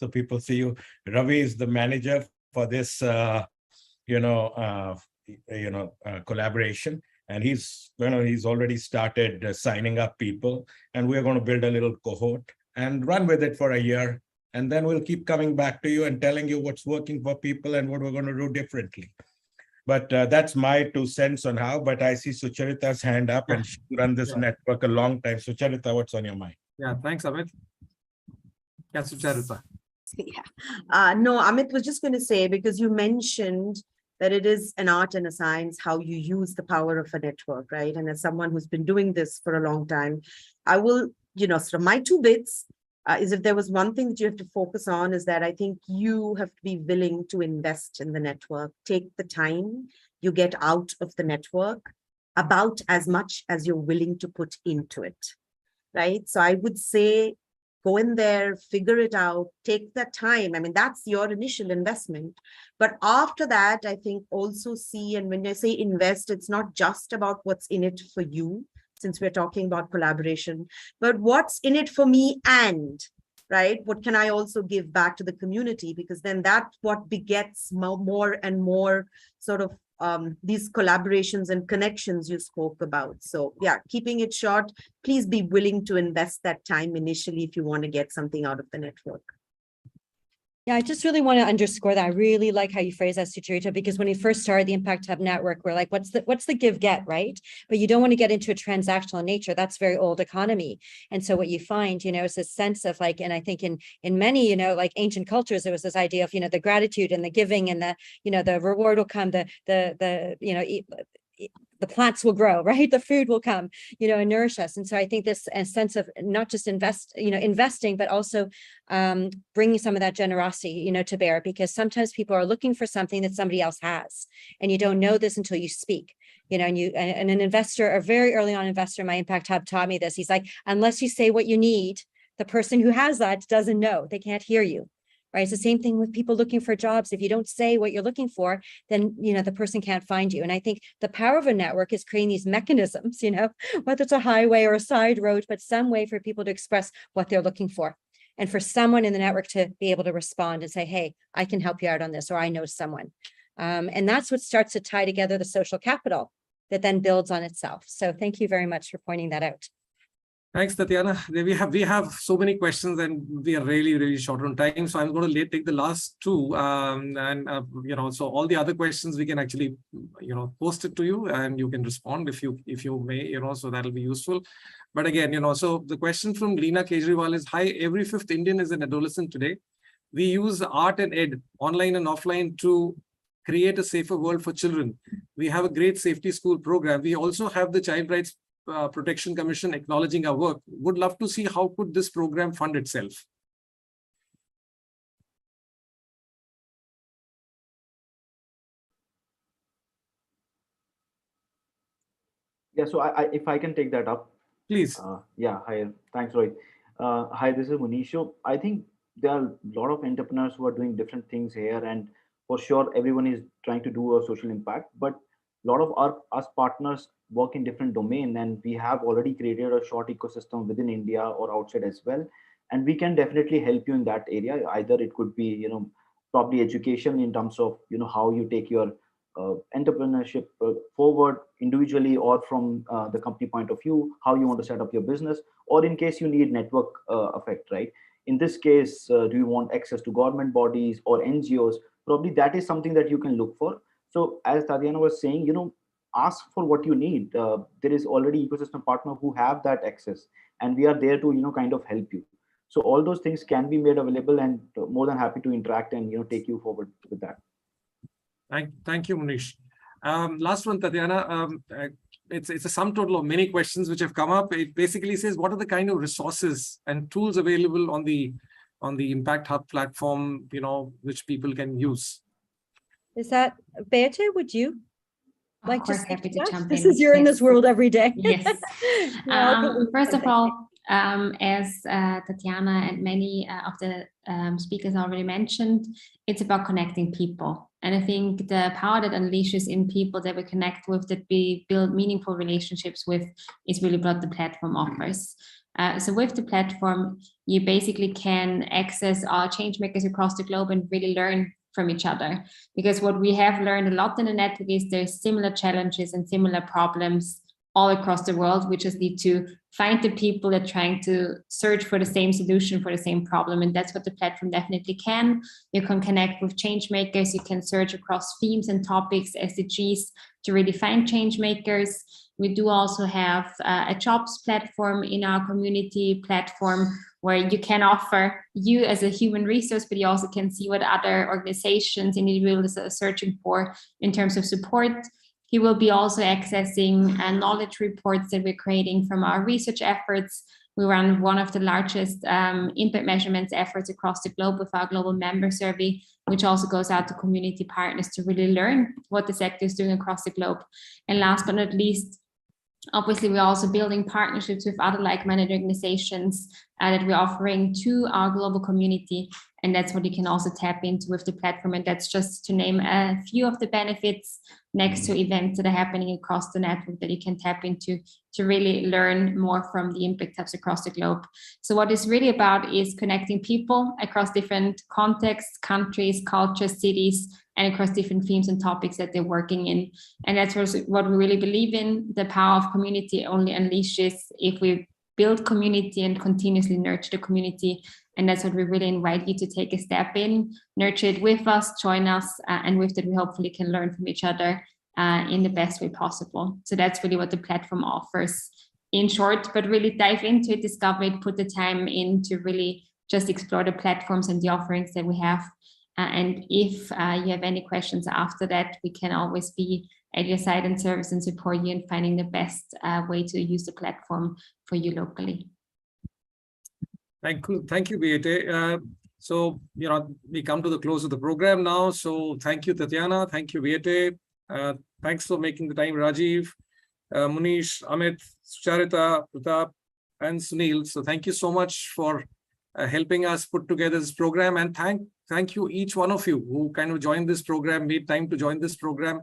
so people see you. Ravi is the manager for this, collaboration, and he's already started signing up people, and we're going to build a little cohort and run with it for a year. And then we'll keep coming back to you and telling you what's working for people and what we're going to do differently. But that's my 2 cents on how, but I see Sucharita's hand up, and she run this network a long time. Sucharita, what's on your mind? Yeah, thanks, Amit. Yeah, Sucharita. Yeah. No, Amit was just going to say, because you mentioned that it is an art and a science how you use the power of a network, right? And as someone who's been doing this for a long time, I will, sort of my 2 bits is, if there was one thing that you have to focus on, is that I think you have to be willing to invest in the network, take the time you get out of the network, about as much as you're willing to put into it, right? So I would say, go in there, figure it out, take that time. I mean, that's your initial investment. But after that, I think also see, and when I say invest, it's not just about what's in it for you, since we're talking about collaboration, but what's in it for me, and right, what can I also give back to the community? Because then that's what begets more and more sort of these collaborations and connections you spoke about. So yeah, keeping it short, please be willing to invest that time initially if you want to get something out of the network. Yeah, I just really want to underscore that. I really like how you phrase that, Sucharita, because when we first started the Impact Hub network, we're like, what's the give get, right? But you don't want to get into a transactional nature. That's very old economy. And so what you find, is this sense of like, and I think in many, like ancient cultures, there was this idea of, the gratitude and the giving and the, the reward will come, the plants will grow, right? The food will come, and nourish us. And so I think this sense of not just investing, but also bringing some of that generosity, to bear, because sometimes people are looking for something that somebody else has, and you don't know this until you speak, and an investor, a very early on investor in my Impact Hub taught me this. He's like, unless you say what you need, the person who has that doesn't know, they can't hear you. right? It's the same thing with people looking for jobs. If you don't say what you're looking for, then, the person can't find you. And I think the power of a network is creating these mechanisms, whether it's a highway or a side road, but some way for people to express what they're looking for. And for someone in the network to be able to respond and say, hey, I can help you out on this, or I know someone. And that's what starts to tie together the social capital that then builds on itself. So thank you very much for pointing that out. Thanks, Tatiana. We have so many questions and we are really, really short on time. So I'm going to take the last two. So all the other questions we can actually, post it to you and you can respond if you may, so that'll be useful. But again, so the question from Leena Kejriwal is, hi, every fifth Indian is an adolescent today. We use art and ed, online and offline, to create a safer world for children. We have a great safety school program. We also have the Child Rights Protection Commission acknowledging our work. Would love to see how could this program fund itself. Yeah, so if I can take that up. Please. Yeah, hi, thanks, Roy. Hi, this is Munisho. I think there are a lot of entrepreneurs who are doing different things here, and for sure, everyone is trying to do a social impact, but a lot of us partners work in different domain, and we have already created a short ecosystem within India or outside as well. And we can definitely help you in that area. Either it could be, probably education in terms of, how you take your entrepreneurship forward individually or from the company point of view, how you want to set up your business, or in case you need network effect, right? In this case, do you want access to government bodies or NGOs? Probably that is something that you can look for. So as Tatiana was saying, ask for what you need. There is already ecosystem partner who have that access, and we are there to, kind of help you. So all those things can be made available, and more than happy to interact and, take you forward with that. Thank you, Munish. Last one, Tatiana. It's a sum total of many questions which have come up. It basically says, what are the kind of resources and tools available on the Impact Hub platform, which people can use? Is that Beate? Would you like to happy to jump This in. is you're in this world every day. Yes. First of all, as Tatiana and many of the speakers already mentioned, it's about connecting people. And I think the power that unleashes in people that we connect with, that we build meaningful relationships with, is really what the platform offers. So with the platform, you basically can access our change makers across the globe and really learn from each other. Because what we have learned a lot in the network is there's similar challenges and similar problems all across the world, which just need to find the people that are trying to search for the same solution for the same problem. And that's what the platform definitely can. You can connect with change makers. You can search across themes and topics, SDGs, to really find change makers. We do also have a jobs platform in our community platform, where you can offer you as a human resource, but you also can see what other organizations, individuals are searching for in terms of support. He will be also accessing knowledge reports that we're creating from our research efforts. We run one of the largest impact measurements efforts across the globe with our global member survey, which also goes out to community partners to really learn what the sector is doing across the globe. And last but not least, obviously, we're also building partnerships with other like-minded organizations that we're offering to our global community. And that's what you can also tap into with the platform. And that's just to name a few of the benefits next to events that are happening across the network that you can tap into to really learn more from the impact hubs across the globe. So what it's really about is connecting people across different contexts, countries, cultures, cities, and across different themes and topics that they're working in. And that's what we really believe in. The power of community only unleashes if we build community and continuously nurture the community. And that's what we really invite you to take a step in, nurture it with us, join us, and with that we hopefully can learn from each other in the best way possible. So that's really what the platform offers in short, but really dive into it, discover it, put the time in to really just explore the platforms and the offerings that we have. And if you have any questions after that, we can always be at your side and service and support you in finding the best way to use the platform for you locally. Thank you, Beate. So, we come to the close of the program now. So thank you, Tatiana. Thank you, Beate. Thanks for making the time, Rajiv, Munish, Amit, Sucharita, Pratap, and Sunil. So thank you so much for helping us put together this program. And thank you, each one of you who kind of joined this program, made time to join this program.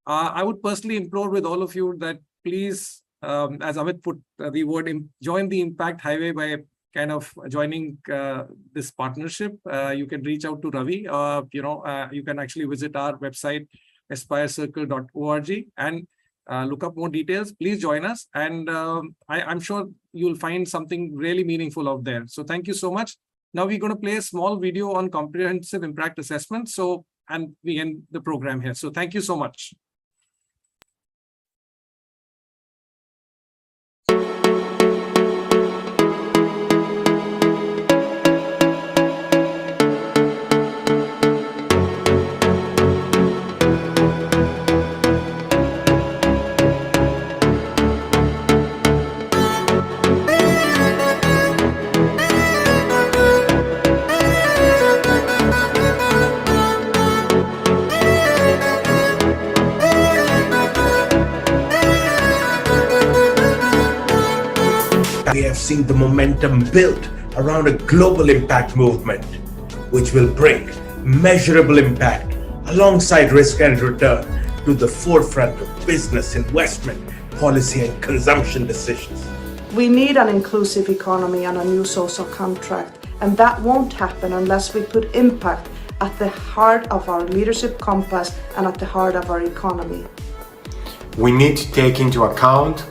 I would personally implore with all of you that please, as Amit put the word, join the Impact Highway by kind of joining this partnership. You can reach out to Ravi. You can actually visit our website, aspirecircle.org, and look up more details. Please join us. And I'm sure you'll find something really meaningful out there. So thank you so much. Now we're going to play a small video on comprehensive impact assessment. And we end the program here. So thank you so much. We have seen the momentum built around a global impact movement, which will bring measurable impact alongside risk and return to the forefront of business, investment, policy, and consumption decisions. We need an inclusive economy and a new social contract, and that won't happen unless we put impact at the heart of our leadership compass and at the heart of our economy. We need to take into account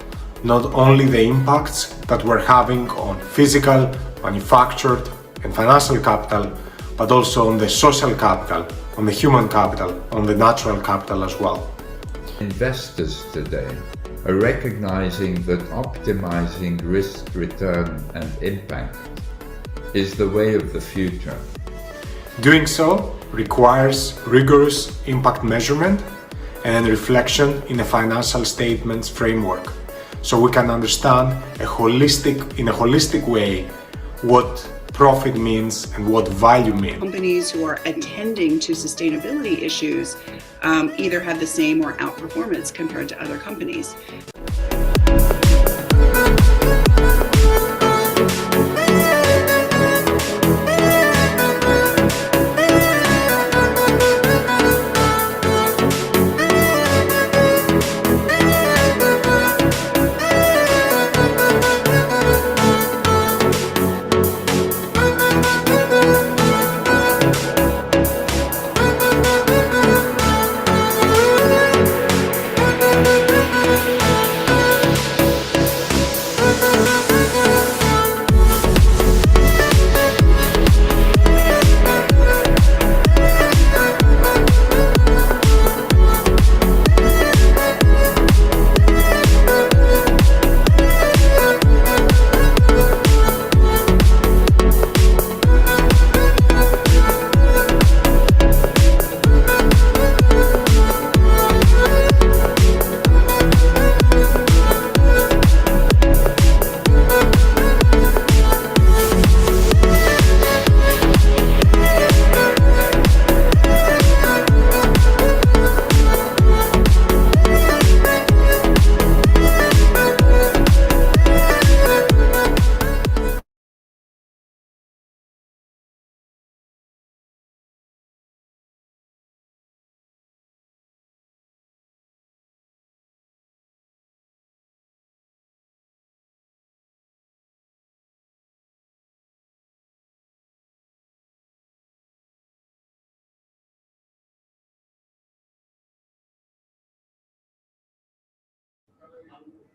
not only the impacts that we're having on physical, manufactured, and financial capital, but also on the social capital, on the human capital, on the natural capital as well. Investors today are recognizing that optimizing risk, return, and impact is the way of the future. Doing so requires rigorous impact measurement and reflection in a financial statements framework, so we can understand in a holistic way what profit means and what value means. Companies who are attending to sustainability issues either have the same or outperformance compared to other companies.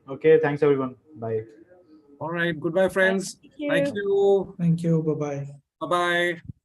Okay, thanks everyone. Bye. All right. Goodbye, friends. Thank you. Thank you. Bye-bye. Bye-bye.